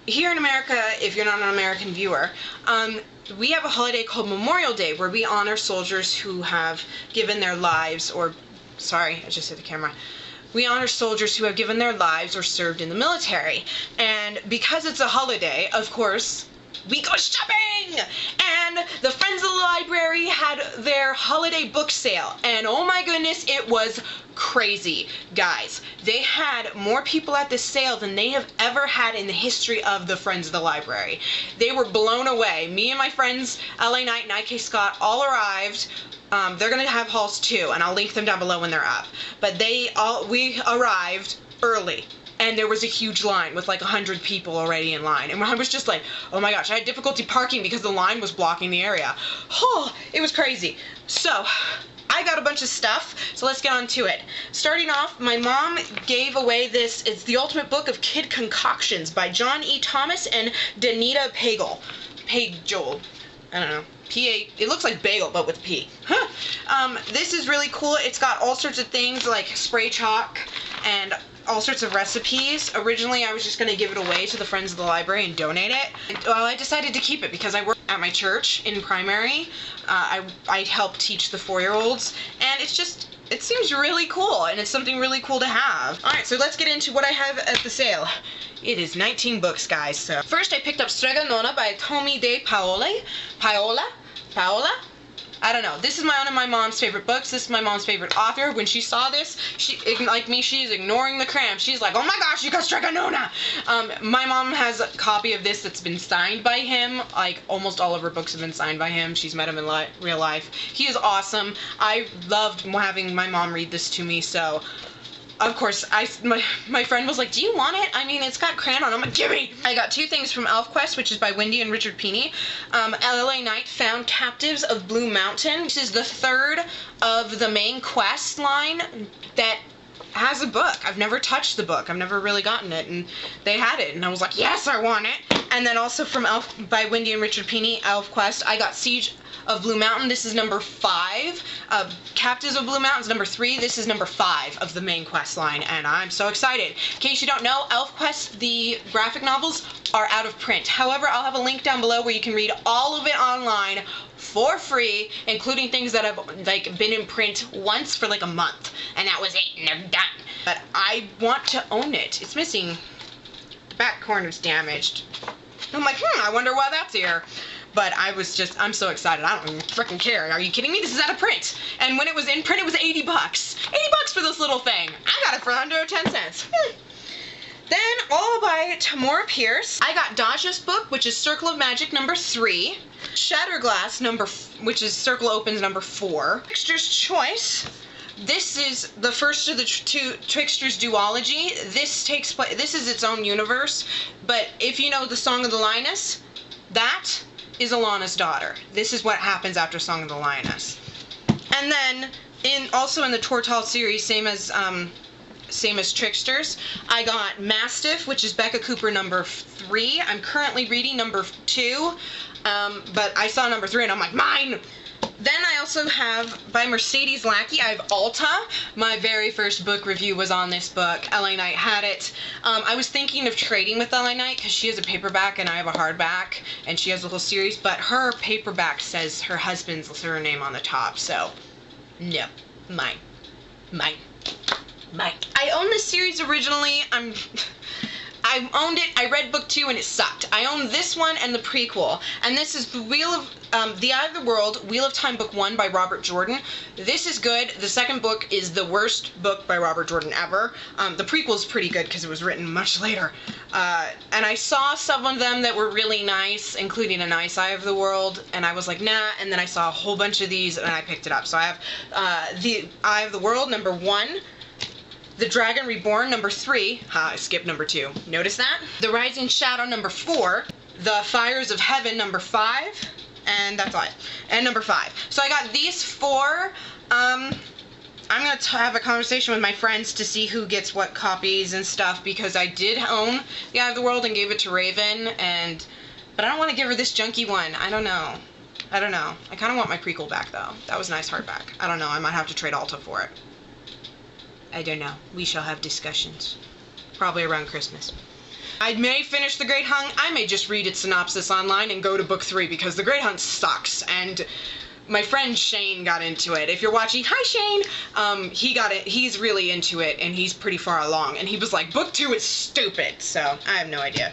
here in America, if you're not an American viewer, we have a holiday called Memorial Day where we honor soldiers who have given their lives, or, sorry, I just hit the camera. We honor soldiers who have given their lives or served in the military. And because it's a holiday, of course, we go shopping! And the Friends of the Library had their holiday book sale. And oh my goodness, it was crazy. Guys, they had more people at this sale than they have ever had in the history of the Friends of the Library. They were blown away. Me and my friends, LA Knight and IK Scott, all arrived. They're gonna have hauls too, and I'll link them down below when they're up. But we arrived early. And there was a huge line with like 100 people already in line. And I was just like, oh my gosh, I had difficulty parking because the line was blocking the area. Oh, it was crazy. So, I got a bunch of stuff, so let's get on to it. Starting off, my mom gave away this, it's The Ultimate Book of Kid Concoctions by John E. Thomas and Danita Pagel. I don't know. It looks like bagel, but with P. Huh. This is really cool. It's got all sorts of things like spray chalk and all sorts of recipes. Originally, I was just going to give it away to the Friends of the Library and donate it. Well, I decided to keep it because I work at my church in primary. I help teach the 4-year-olds, and it seems really cool, and it's something really cool to have. Alright, so let's get into what I have at the sale. It is 19 books, guys. So first, I picked up Strega Nona by Tomie de Paola? I don't know. This is one of my mom's favorite books. This is my mom's favorite author. When she saw this, like me, she's ignoring the cramp. She's like, oh my gosh, you got Strega Nona! My mom has a copy of this that's been signed by him. Like, almost all of her books have been signed by him. She's met him in real life. He is awesome. I loved having my mom read this to me, so of course, my friend was like, do you want it? I mean, it's got crayon on it. I'm like, gimme! I got two things from ElfQuest, which is by Wendy and Richard Pini. LA Knight found Captives of Blue Mountain. This is the third of the main quest line that has a book. I've never touched the book. I've never really gotten it, and they had it, and I was like, yes, I want it! And then also from by Wendy and Richard Pini, ElfQuest, I got Siege of Blue Mountain. This is number 5. Captives of Blue Mountain is number 3. This is number 5 of the main quest line, and I'm so excited. In case you don't know, ElfQuest, the graphic novels, are out of print. However, I'll have a link down below where you can read all of it online for free, including things that have like been in print once for like a month, and that was it, and they're done. But I want to own it. It's missing. The back corner's damaged. I'm like, I wonder why that's here. But I'm so excited. I don't even freaking care. Are you kidding me? This is out of print. And when it was in print, it was 80 bucks. 80 bucks for this little thing. I got it for under 10 cents. Then, all by Tamora Pierce, I got Daja's book, which is Circle of Magic number 3. Shatterglass, which is Circle Opens number 4. Trickster's Choice. This is the first of the two Trickster's duology. This is its own universe. But if you know the Song of the Lioness, that is Alana's daughter. This is what happens after Song of the Lioness. And then, also in the Tortall series, same as Tricksters, I got Mastiff, which is Becca Cooper number 3. I'm currently reading number 2, but I saw number 3 and I'm like, mine! Then I also have, by Mercedes Lackey, I have Alta. My very first book review was on this book. LA Knight had it. I was thinking of trading with LA Knight because she has a paperback and I have a hardback, and she has a whole series, but her paperback says her husband's surname on the top, so no, mine. I owned this series originally. I owned it, I read book 2 and it sucked. I owned this one and the prequel. And this is The Eye of the World, Wheel of Time book 1 by Robert Jordan. This is good. The second book is the worst book by Robert Jordan ever. The prequel's pretty good because it was written much later. And I saw some of them that were really nice, including A Nice Eye of the World, and I was like, nah, and then I saw a whole bunch of these and I picked it up. So I have The Eye of the World, number 1. The Dragon Reborn, number 3. I skipped number 2. Notice that? The Rising Shadow, number 4. The Fires of Heaven, number 5. And that's all. And number 5. So I got these 4. I'm going to have a conversation with my friends to see who gets what copies and stuff, because I did own The Eye of the World and gave it to Raven, but I don't want to give her this junky one. I don't know. I kind of want my prequel back, though. That was a nice hardback. I don't know. I might have to trade Alta for it. I don't know. We shall have discussions. Probably around Christmas. I may finish The Great Hunt. I may just read its synopsis online and go to book 3 because The Great Hunt sucks. And my friend Shane got into it. If you're watching, hi Shane! He got it. He's really into it and he's pretty far along. And he was like, book 2 is stupid. So I have no idea.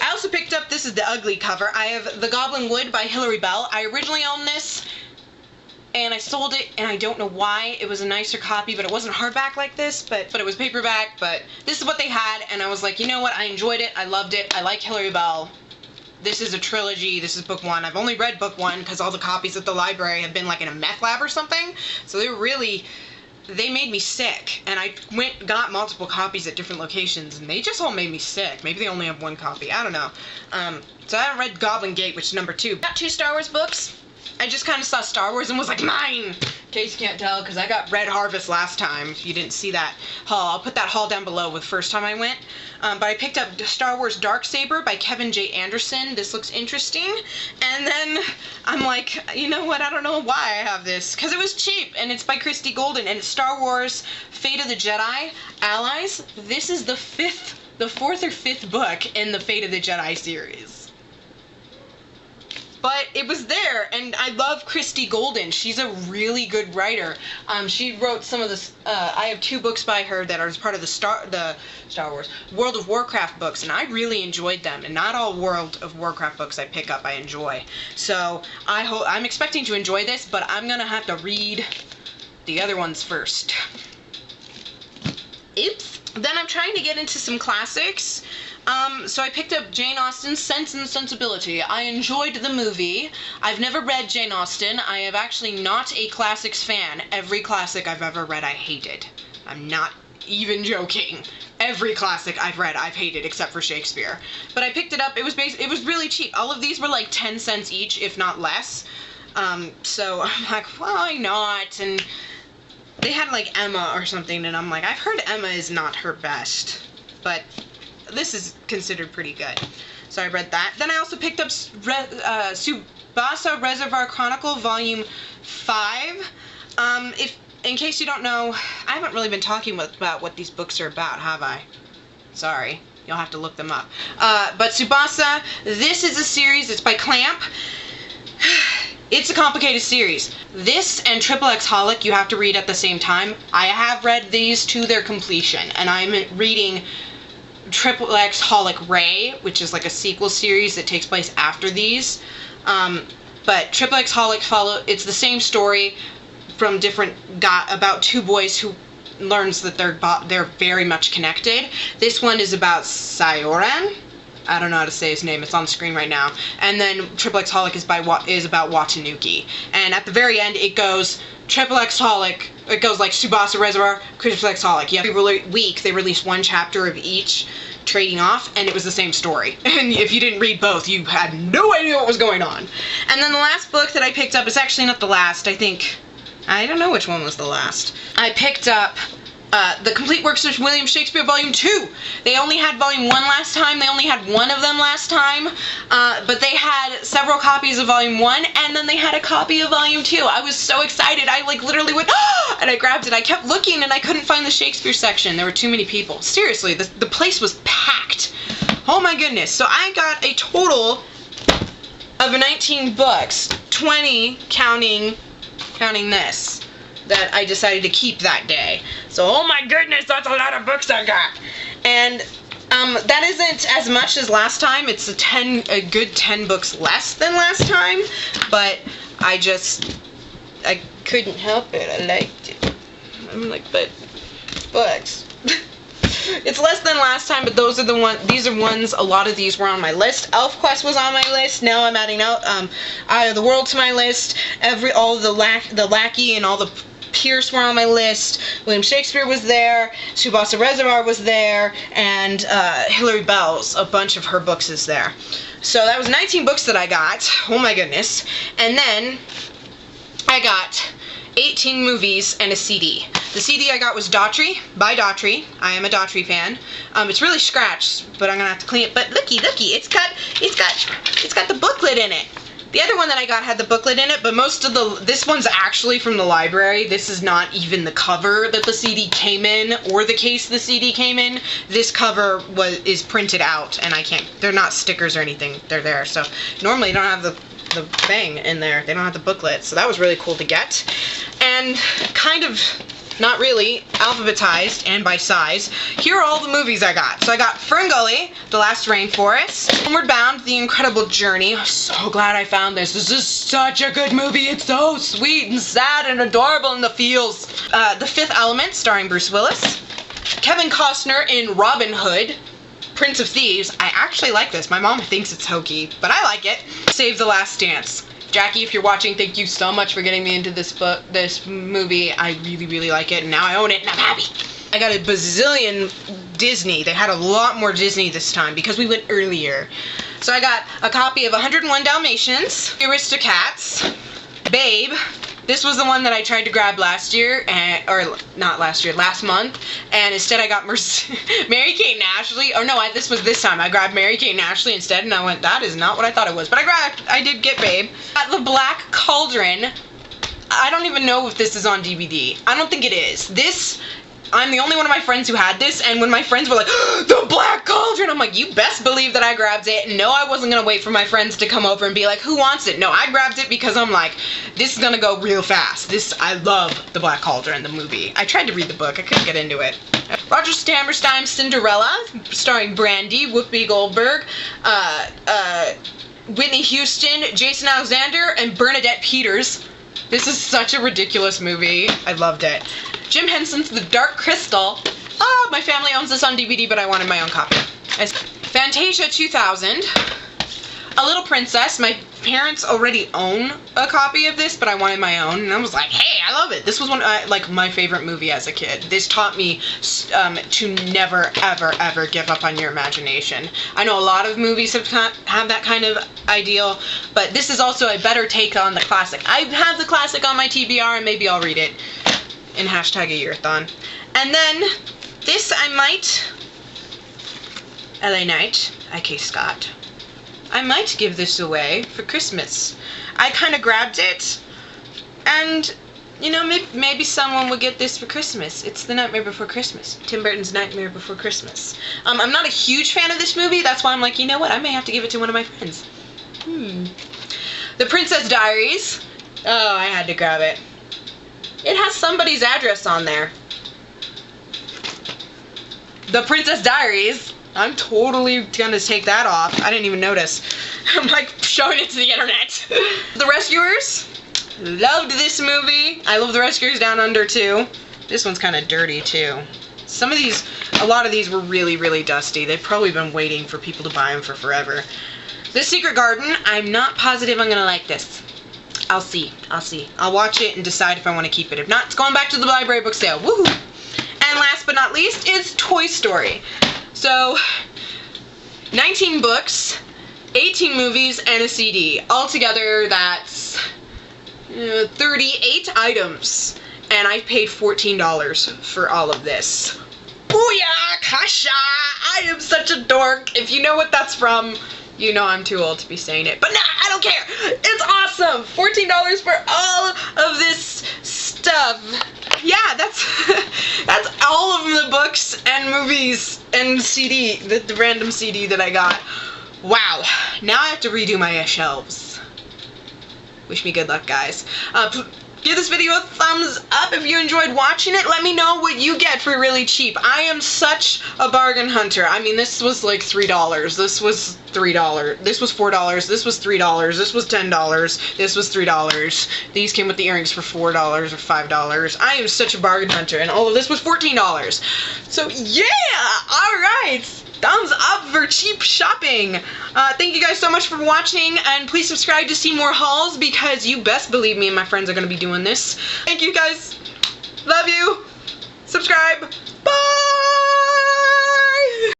I also picked up, this is the ugly cover. I have The Goblin Wood by Hilary Bell. I originally owned this and I sold it, and I don't know why. It was a nicer copy, but it wasn't hardback like this, but it was paperback, but this is what they had, and I was like, you know what, I enjoyed it, I loved it, I like Hilary Bell. This is a trilogy, this is book 1. I've only read book 1 because all the copies at the library have been like in a meth lab or something, so they made me sick, and I got multiple copies at different locations, and they just all made me sick. Maybe they only have 1 copy, I don't know. So I haven't read Goblin Gate, which is number 2. Got 2 Star Wars books. I just kind of saw Star Wars and was like, mine! In case you can't tell, because I got Red Harvest last time. If you didn't see that haul, I'll put that haul down below with the first time I went. But I picked up Star Wars Darksaber by Kevin J. Anderson. This looks interesting. And then I'm like, you know what, I don't know why I have this. Because it was cheap, and it's by Christy Golden, and it's Star Wars Fate of the Jedi Allies. This is the 4th or 5th book in the Fate of the Jedi series. But it was there, and I love Christy Golden. She's a really good writer. She wrote some of the. I have 2 books by her that are part of the Star Wars World of Warcraft books, and I really enjoyed them. And not all World of Warcraft books I pick up I enjoy. So I'm expecting to enjoy this, but I'm gonna have to read the other ones first. Oops. Then I'm trying to get into some classics. So I picked up Jane Austen's Sense and Sensibility. I enjoyed the movie. I've never read Jane Austen. I am actually not a classics fan. Every classic I've ever read, I hated. I'm not even joking. Every classic I've read, I've hated, except for Shakespeare. But I picked it up. It was really cheap. All of these were like 10 cents each, if not less. So I'm like, why not? And they had like Emma or something, and I'm like, I've heard Emma is not her best, but this is considered pretty good. So I read that. Then I also picked up Tsubasa Reservoir Chronicle Volume 5. In case you don't know, I haven't really been talking about what these books are about, have I? Sorry. You'll have to look them up. But Tsubasa, this is a series. It's by Clamp. It's a complicated series. This and XXX Holic you have to read at the same time. I have read these to their completion, and I'm reading XXX Holic Ray, which is like a sequel series that takes place after these. But XXX Holic it's the same story from about 2 boys who learns that they're very much connected. This one is about Sayoran. I don't know how to say his name. It's on the screen right now. And then XXX Holic is about Watanuki. And at the very end, it goes XXX Holic. It goes like Tsubasa Reservoir, XXX Holic. Yeah, every week they release 1 chapter of each, trading off, and it was the same story. And if you didn't read both, you had no idea what was going on. And then the last book that I picked up is actually not the last. I don't know which one was the last. I picked up The Complete Works of William Shakespeare Volume 2. They only had Volume 1 last time. They only had 1 of them last time. But they had several copies of Volume 1, and then they had a copy of Volume 2. I was so excited. I literally went, oh! And I grabbed it. I kept looking, and I couldn't find the Shakespeare section. There were too many people. Seriously, the place was packed. Oh my goodness. So I got a total of 19 books. 20 counting this, that I decided to keep that day. So, oh my goodness, that's a lot of books I got. And that isn't as much as last time. It's a good 10 books less than last time, but I couldn't help it. I liked it. I'm like, but books. It's less than last time, but these are ones, a lot of these were on my list. ElfQuest was on my list. Now I'm adding Eye of the World to my list. All the Lackey and all the Pierce were on my list. William Shakespeare was there. Tsubasa Reservoir was there. And Hilary Bell's, a bunch of her books is there. So that was 19 books that I got. Oh my goodness. And then I got 18 movies and a CD. The CD I got was Daughtry, by Daughtry. I am a Daughtry fan. It's really scratched, but I'm gonna have to clean it. But looky, it's got the booklet in it. The other one that I got had the booklet in it, but this one's actually from the library. This is not even the cover that the CD came in, or the case the CD came in. This cover is printed out, and they're not stickers or anything, they're there. So normally they don't have the thing in there, they don't have the booklet, so that was really cool to get. And kind of, not really, alphabetized and by size. Here are all the movies I got. So I got Ferngully, The Last Rainforest, Homeward Bound, The Incredible Journey. I'm so glad I found this. This is such a good movie. It's so sweet and sad and adorable in the feels. The Fifth Element, starring Bruce Willis. Kevin Costner in Robin Hood. Prince of Thieves. I actually like this. My mom thinks it's hokey, but I like it. Save the Last Dance. Jackie, if you're watching, thank you so much for getting me into this movie. I really, really like it, and now I own it, and I'm happy. I got a bazillion Disney. They had a lot more Disney this time because we went earlier. So I got a copy of 101 Dalmatians, The Aristocats, Babe. This was the one that I tried to grab last month, and instead I got Mary-Kate and Ashley. Oh no, this was this time. I grabbed Mary-Kate and Ashley instead, and I went, that is not what I thought it was. But I did get Babe. Got The Black Cauldron. I don't even know if this is on DVD. I don't think it is. I'm the only one of my friends who had this, and when my friends were like, The Black Cauldron, I'm like, you best believe that I grabbed it. No, I wasn't gonna wait for my friends to come over and be like, who wants it? No, I grabbed it because I'm like, this is gonna go real fast. I love The Black Cauldron, the movie. I tried to read the book, I couldn't get into it. Roger Hammerstein's Cinderella, starring Brandy, Whoopi Goldberg, Whitney Houston, Jason Alexander, and Bernadette Peters. This is such a ridiculous movie. I loved it. Jim Henson's The Dark Crystal. My family owns this on DVD, but I wanted my own copy. Fantasia 2000. A Little Princess. My parents already own a copy of this, but I wanted my own, and I was like, hey, I love it. This was my favorite movie as a kid. This taught me to never, ever, ever give up on your imagination. I know a lot of movies have that kind of ideal, but this is also a better take on the classic. I have the classic on my TBR, and maybe I'll read it in #a-yearthon. And then this I might, LA Knight, I.K. Scott. I might give this away for Christmas. I kind of grabbed it, and you know, maybe someone will get this for Christmas. It's The Nightmare Before Christmas. Tim Burton's Nightmare Before Christmas. I'm not a huge fan of this movie. That's why I'm like, you know what? I may have to give it to one of my friends. The Princess Diaries. Oh, I had to grab it. It has somebody's address on there. The Princess Diaries. I'm totally gonna take that off. I didn't even notice. I'm like showing it to the internet. The Rescuers. Loved this movie. I love The Rescuers Down Under too. This one's kind of dirty too. A lot of these were really, really dusty. They've probably been waiting for people to buy them for forever. The Secret Garden. I'm not positive I'm gonna like this. I'll see. I'll watch it and decide if I want to keep it. If not, it's going back to the library book sale. Woohoo! And last but not least is Toy Story. So, 19 books, 18 movies, and a CD. Altogether, that's 38 items. And I paid $14 for all of this. Booyah! Kasha! I am such a dork. If you know what that's from, you know I'm too old to be saying it. But nah, I don't care. It's awesome. $14 for all of this stuff. Yeah, that's all of the books and movies and CD, the random CD that I got. Wow. Now I have to redo my shelves. Wish me good luck, guys. Give this video a thumbs up if you enjoyed watching it. Let me know what you get for really cheap. I am such a bargain hunter. I mean, this was like $3. This was $3. This was $4. This was $3. This was $10. This was $3. These came with the earrings for $4 or $5. I am such a bargain hunter, and all of this was $14. So yeah, all right. Thumbs up for cheap shopping. Thank you guys so much for watching, and please subscribe to see more hauls because you best believe me and my friends are going to be doing this. Thank you guys. Love you. Subscribe.